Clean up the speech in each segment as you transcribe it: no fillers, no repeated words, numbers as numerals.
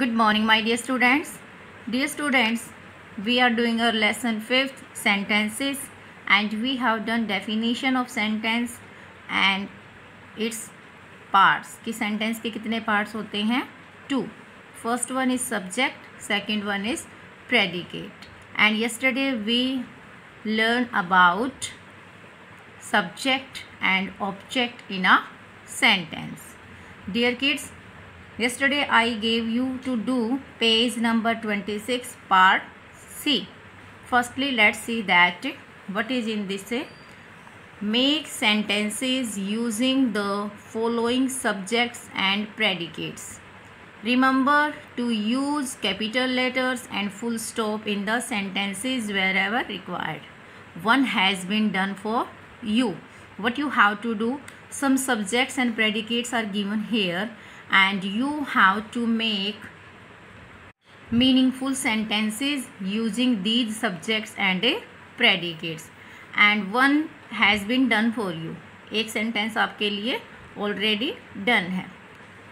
Good morning, my dear students. Dear students, we are doing our lesson 5th sentences and we have done definition of sentence and its parts. कि sentence के कितने parts होते हैं? 2. First one is subject, second one is predicate. And yesterday we learned about subject and object in a sentence. Dear kids, yesterday I gave you to do page number 26 part C. Firstly, let's see that what is in this. Make sentences using the following subjects and predicates. Remember to use capital letters and full stop in the sentences wherever required. One has been done for you. What you have to do, some subjects and predicates are given here and you have to make meaningful sentences using these subjects and predicates. And one has been done for you. एक sentence आपके लिए already done है.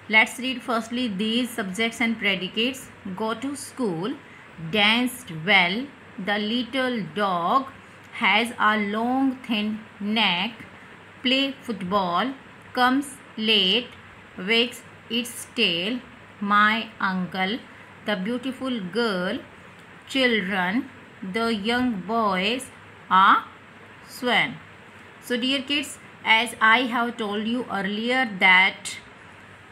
Let's read firstly these subjects and predicates. Go to school, danced well, the little dog has a long thin neck, play football, comes late, wags its tail, my uncle, the beautiful girl, children, the young boys, a swan. So dear kids, as I have told you earlier that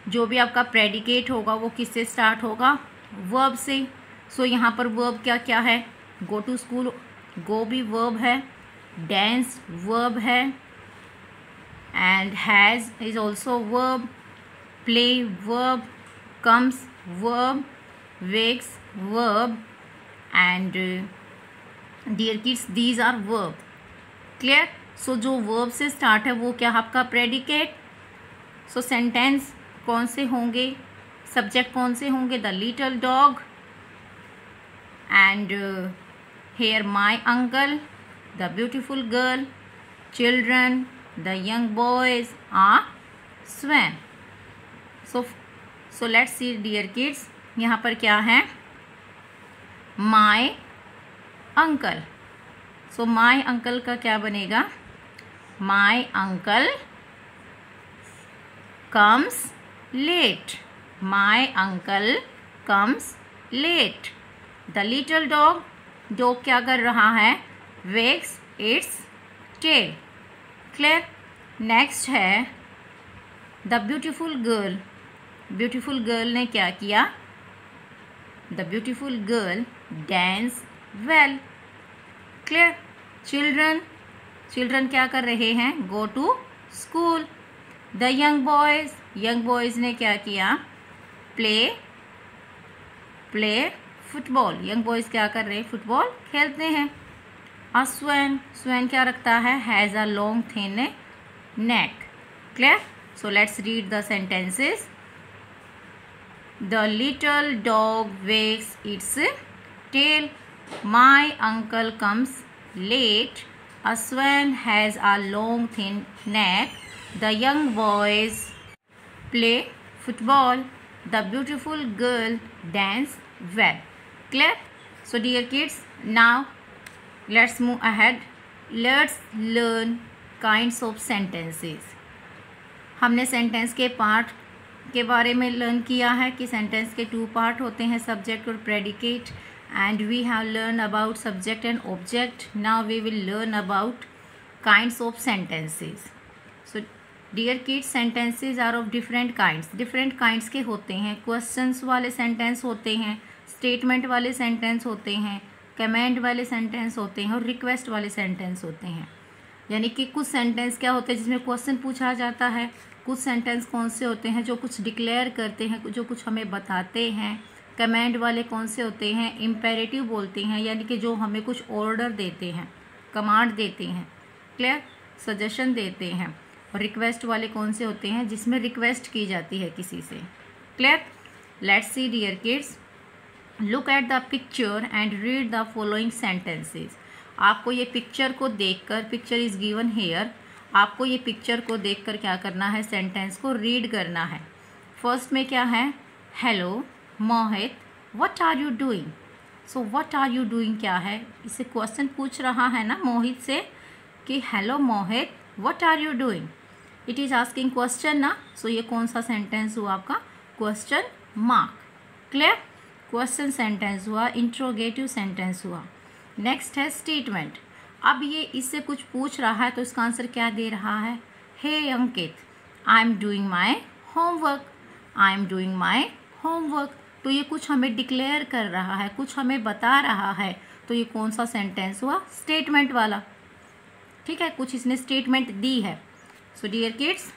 जो भी आपका predicate होगा वो किससे start होगा? verb से. So यहाँ पर verb क्या क्या है? go to school, go भी verb है, dance verb है, and has is also verb, play verb, comes verb, wakes verb, and dear kids these are verb. Clear? So जो verb से start है वो क्या आपका predicate. So sentence कौन से होंगे, subject कौन से होंगे? The little dog and here my uncle, the beautiful girl, children, the young boys, are swan. So let's see dear kids, यहाँ पर क्या है? My uncle. So my uncle का क्या बनेगा? My uncle comes late. My uncle comes late. The little dog, dog क्या कर रहा है? Wags its tail. Clear? Next है the beautiful girl. Beautiful girl ने क्या किया? The beautiful girl dance well. Clear? Children, children क्या कर रहे हैं? Go to school. The young boys, young boys ने क्या किया? Play football. Young boys क्या कर रहे हैं? Football खेलते हैं. A swan, swan क्या रखता है? Has a long thin neck. Clear? So let's read the sentences. The little dog wags its tail. My uncle comes late. A swan has a long thin neck. The young boys play football. The beautiful girl dance well. Clear? So dear kids, now let's move ahead. Let's learn kinds of sentences. हमने sentence के part के बारे में learn किया है कि sentence के 2 part होते हैं, सब्जेक्ट और predicate, and we have learn about subject and object. Now we will learn about kinds of sentences. So dear kids, sentences are of different kinds के होते हैं. क्वेश्चंस वाले सेंटेंस होते हैं, स्टेटमेंट वाले सेंटेंस होते हैं, कमेंड वाले सेंटेंस होते हैं और रिक्वेस्ट वाले सेंटेंस होते हैं. यानी कि कुछ सेंटेंस क्या होते हैं जिसमें क्वेश्चन पूछा जाता है, कुछ सेंटेंस कौन से होते हैं जो कुछ डिक्लेयर करते हैं, जो कुछ हमें बताते हैं. कमेंड वाले कौन से होते हैं? इम्पेरेटिव बोलते हैं, यानी कि जो हमें कुछ ऑर्डर देते हैं, कमांड देते हैं. क्लियर? सजेशन देते हैं. और रिक्वेस्ट वाले कौन से होते हैं? जिसमें रिक्वेस्ट की जाती है किसी से. Clear? Let's see dear kids, look at the picture and read the following sentences. आपको ये पिक्चर को देखकर, पिक्चर इज़ गिवन हेयर, आपको ये पिक्चर को देखकर क्या करना है? सेंटेंस को रीड करना है. फर्स्ट में क्या है? Hello, Mohit what are you doing. So what are you doing क्या है, इसे क्वेश्चन पूछ रहा है ना मोहित से कि hello Mohit what are you doing. It is asking question ना, सो ये कौन सा सेंटेंस हुआ आपका, question mark. Clear, question sentence हुआ, इंट्रोगेटिव सेंटेंस हुआ। नेक्स्ट है स्टेटमेंट। अब ये इससे कुछ पूछ रहा है तो इसका आंसर क्या दे रहा है, hey Ankit I am doing my homework, I am doing my homework. तो ये कुछ हमें डिक्लेयर कर रहा है, कुछ हमें बता रहा है, तो ये कौन सा सेंटेंस हुआ, स्टेटमेंट वाला। ठीक है, कुछ इसने स्टेटमेंट दी है। So dear kids,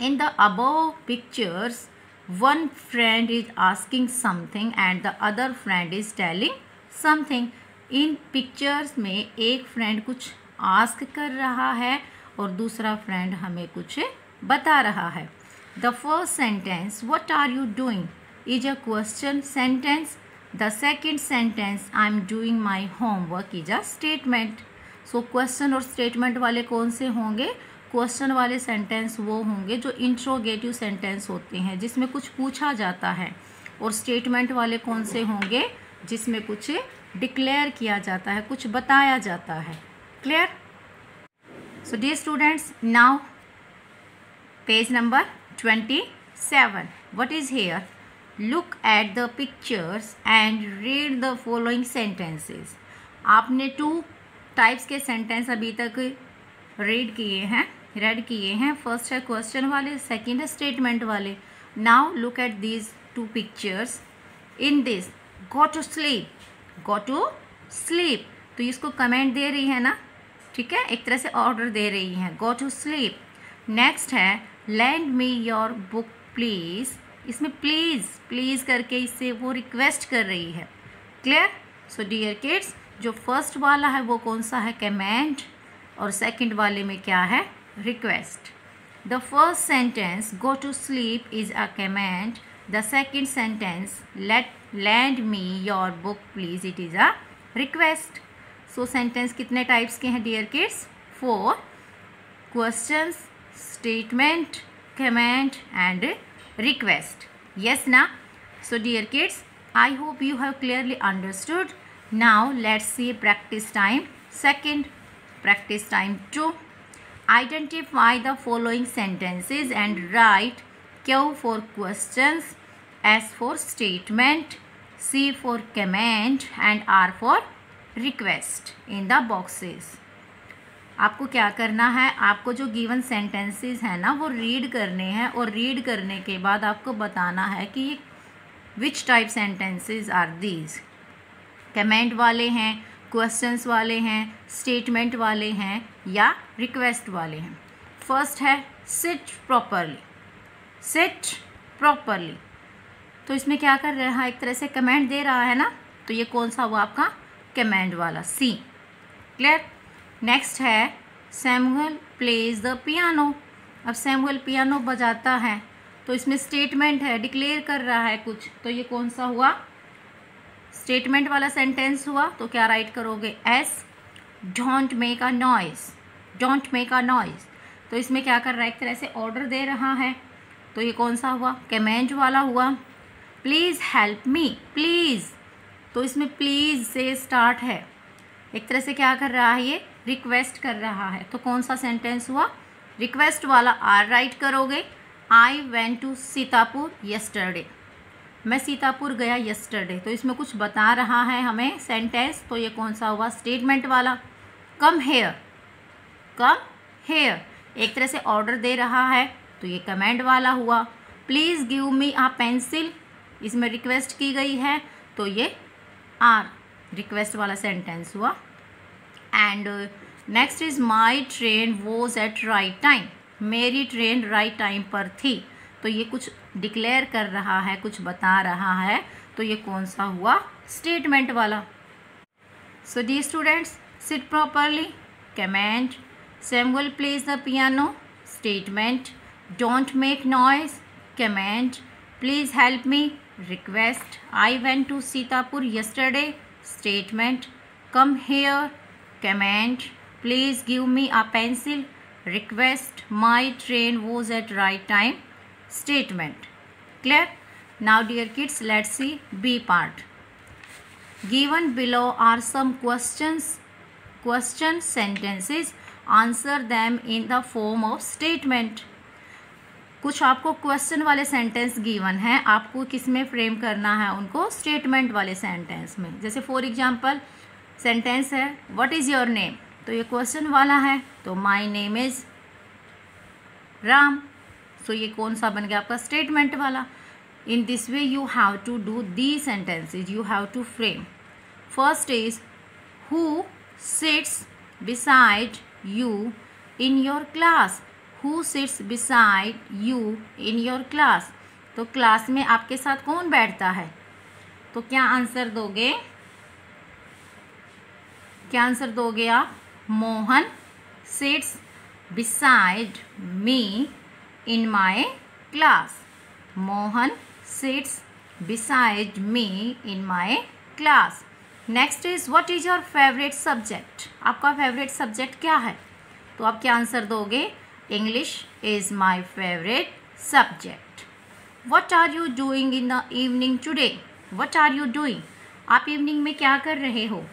in the above pictures one friend is asking something and the other friend is telling something. In pictures में एक फ्रेंड कुछ आस्क कर रहा है और दूसरा फ्रेंड हमें कुछ बता रहा है। The first sentence what are you doing is a question sentence. The second sentence I am doing my homework is a statement. So question और स्टेटमेंट वाले कौन से होंगे, क्वेश्चन वाले सेंटेंस वो होंगे जो इंट्रोगेटिव सेंटेंस होते हैं, जिसमें कुछ पूछा जाता है, और स्टेटमेंट वाले कौन से होंगे, जिसमें कुछ डिक्लेयर किया जाता है, कुछ बताया जाता है। Clear. So dear students, now page number 27. What is here? Look at the pictures and read the following sentences. आपने 2 टाइप्स के सेंटेंस अभी तक रेड किए हैं। फर्स्ट है क्वेश्चन वाले, सेकंड है स्टेटमेंट वाले। Now look at these 2 pictures. In this go to sleep, तो इसको कमेंट दे रही है ना, ठीक है, एक तरह से ऑर्डर दे रही है, गो टू स्लीप। नेक्स्ट है land me your book please, इसमें प्लीज़ करके इससे वो रिक्वेस्ट कर रही है। क्लियर। सो डियर किड्स, जो फर्स्ट वाला है वो कौन सा है, कमेंट, और सेकंड वाले में क्या है, request. The first sentence go to sleep is a comment, the second sentence lend me your book please it is a request. So sentence कितने टाइप्स के हैं dear kids, 4, questions, statement, comment and request. Yes na? So dear kids, I hope you have clearly understood. Now let's see practice time. Second, practice time 2. Identify the following sentences and write Q for questions, S for statement, C for comment and R for request in the boxes. आपको क्या करना है, आपको जो given sentences हैं ना वो read करने हैं, और रीड करने के बाद आपको बताना है कि which type sentences are these, comment वाले हैं, क्वेश्चंस वाले हैं, स्टेटमेंट वाले हैं या रिक्वेस्ट वाले हैं। फर्स्ट है सिट प्रॉपरली, तो इसमें क्या कर रहा है, एक तरह से कमेंट दे रहा है ना, तो ये कौन सा हुआ आपका, कमेंट वाला, सी। क्लियर। नेक्स्ट है सैमुअल प्लेज द पियानो। अब सैमुअल पियानो बजाता है, तो इसमें स्टेटमेंट है, डिक्लेयर कर रहा है कुछ, तो ये कौन सा हुआ, स्टेटमेंट वाला सेंटेंस हुआ। तो क्या राइट करोगे, S. Don't make a noise, तो इसमें क्या कर रहा है, एक तरह से ऑर्डर दे रहा है, तो ये कौन सा हुआ, कमेंट वाला हुआ। प्लीज़ हेल्प मी, प्लीज़, तो इसमें प्लीज़ से स्टार्ट है, एक तरह से क्या कर रहा है, ये रिक्वेस्ट कर रहा है, तो कौन सा सेंटेंस हुआ, रिक्वेस्ट वाला। आर राइट करोगे। I went to Sitapur yesterday, मैं सीतापुर गया यस्टरडे, तो इसमें कुछ बता रहा है हमें सेंटेंस, तो ये कौन सा हुआ, स्टेटमेंट वाला। कम हेयर, एक तरह से ऑर्डर दे रहा है, तो ये कमेंट वाला हुआ। Please give me a pencil, इसमें रिक्वेस्ट की गई है, तो ये आर रिक्वेस्ट वाला सेंटेंस हुआ। And next is my train was at right time, मेरी ट्रेन राइट टाइम पर थी, तो ये कुछ डिक्लेयर कर रहा है, कुछ बता रहा है, तो ये कौन सा हुआ, स्टेटमेंट वाला। So dear students, sit properly, comment, Samuel plays the piano, statement, don't make noise, comment, please help me, request, I went to Sitapur yesterday, statement, come here, comment, please give me a pencil, request, my train was at right time, statement. Clear? Now dear kids, let's see B part. Given below are some question sentences. Answer them in the form of statement. कुछ आपको question वाले sentence given हैं, आपको किस में frame करना है उनको? स्टेटमेंट वाले सेंटेंस में। जैसे फॉर एग्जांपल सेंटेंस है व्हाट इज़ योर नेम, तो ये क्वेश्चन वाला है, तो माय नेम इज़ राम। सो ये कौन सा बन गया आपका? स्टेटमेंट वाला। In this way you have to do the sentences, you have to frame. First is who sits beside you in your class. Who sits beside you in your class, तो class में आपके साथ कौन बैठता है? तो क्या आंसर दोगे? क्या आंसर दोगे आप? Mohan sits beside me in my class. Mohan sits beside me in my class. Next is what is your favourite subject. आपका फेवरेट सब्जेक्ट क्या है? तो आप क्या आंसर दोगे? English is my favourite subject. What are you doing in the evening today. What are you doing, आप evening में क्या कर रहे हो?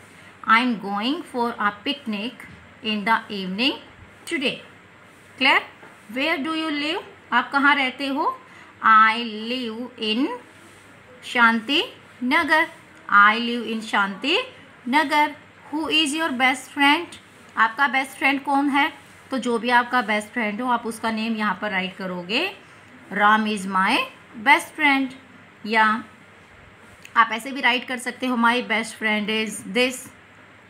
I am going for a picnic in the evening today. Clear? Where do you live, आप कहाँ रहते हो? I live in Shanti Nagar. I live in Shanti Nagar. Who is your best friend, आपका बेस्ट फ्रेंड कौन है? तो जो भी आपका बेस्ट फ्रेंड हो आप उसका नेम यहाँ पर राइट करोगे, Ram is my best friend. या आप ऐसे भी राइट कर सकते हो, my best friend is this.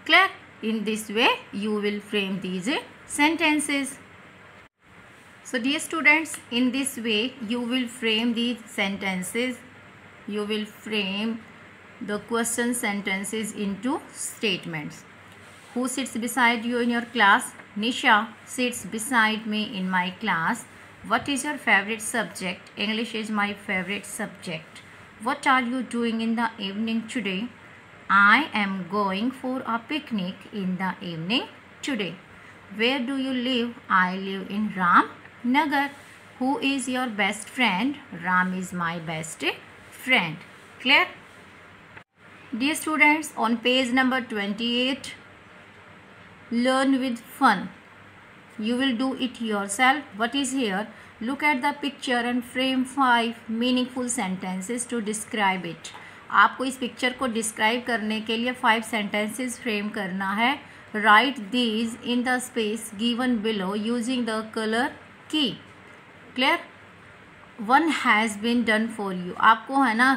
Clear? In this way you will frame these sentences. So dear students, in this way you will frame these sentences, you will frame the question sentences into statements. Who sits beside you in your class? Nisha sits beside me in my class. What is your favorite subject? English is my favorite subject. What are you doing in the evening today? I am going for a picnic in the evening today. Where do you live? I live in Ram Nagar. Who is your best friend? Ram is my best friend. Clear? Dear students, on page number 28, learn with fun. You will do it yourself. What is here? Look at the picture and frame 5 meaningful sentences to describe it. आपको इस picture को describe करने के लिए 5 sentences frame करना है। Write these in the space given below using the colour key. Clear? One has been done for you, आपको है ना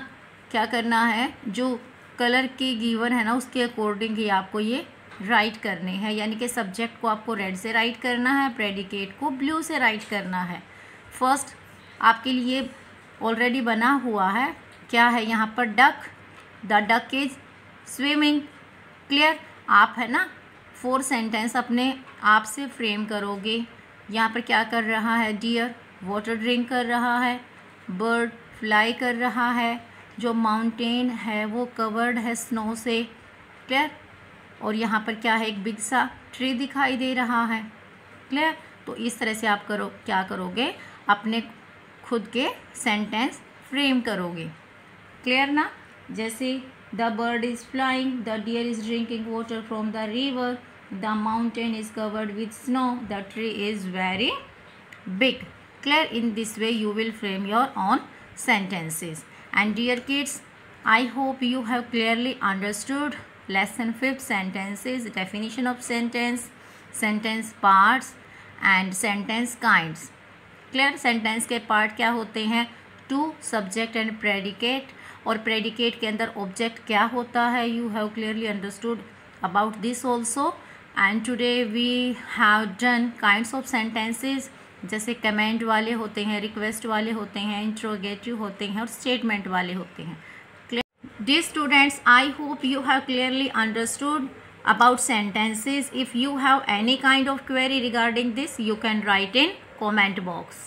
क्या करना है, जो कलर की गिवन है ना उसके अकॉर्डिंग ही आपको ये राइट करने हैं। यानी कि सब्जेक्ट को आपको रेड से राइट करना है, प्रेडिकेट को ब्लू से राइट करना है। फर्स्ट आपके लिए ऑलरेडी बना हुआ है, क्या है यहाँ पर? Duck. The duck is swimming. Clear? आप है ना 4 सेंटेंस अपने आप से फ्रेम करोगे। यहाँ पर क्या कर रहा है? डियर वाटर ड्रिंक कर रहा है, बर्ड फ्लाई कर रहा है, जो माउंटेन है वो कवर्ड है स्नो से। क्लियर? और यहाँ पर क्या है? एक बिग सा ट्री दिखाई दे रहा है। क्लियर? तो इस तरह से आप क्या करोगे? अपने खुद के सेंटेंस फ्रेम करोगे। क्लियर ना? जैसे the bird is flying, the deer is drinking water from the river, the mountain is covered with snow, the tree is very big. Clear? In this way you will frame your own sentences. And dear kids, I hope you have clearly understood lesson 5 sentences, definition of sentence, sentence parts and sentence kinds. Clear? sentence के part क्या होते हैं? to, subject and predicate, और predicate के अंदर object क्या होता है? You have clearly understood about this also. And today we have done kinds of sentences, जैसे कमेंट वाले होते हैं, रिक्वेस्ट वाले होते हैं, इंट्रोगेटिव होते हैं और स्टेटमेंट वाले होते हैं। Dear students, I hope you have clearly understood about sentences. If you have any kind of query regarding this, you can write in comment box.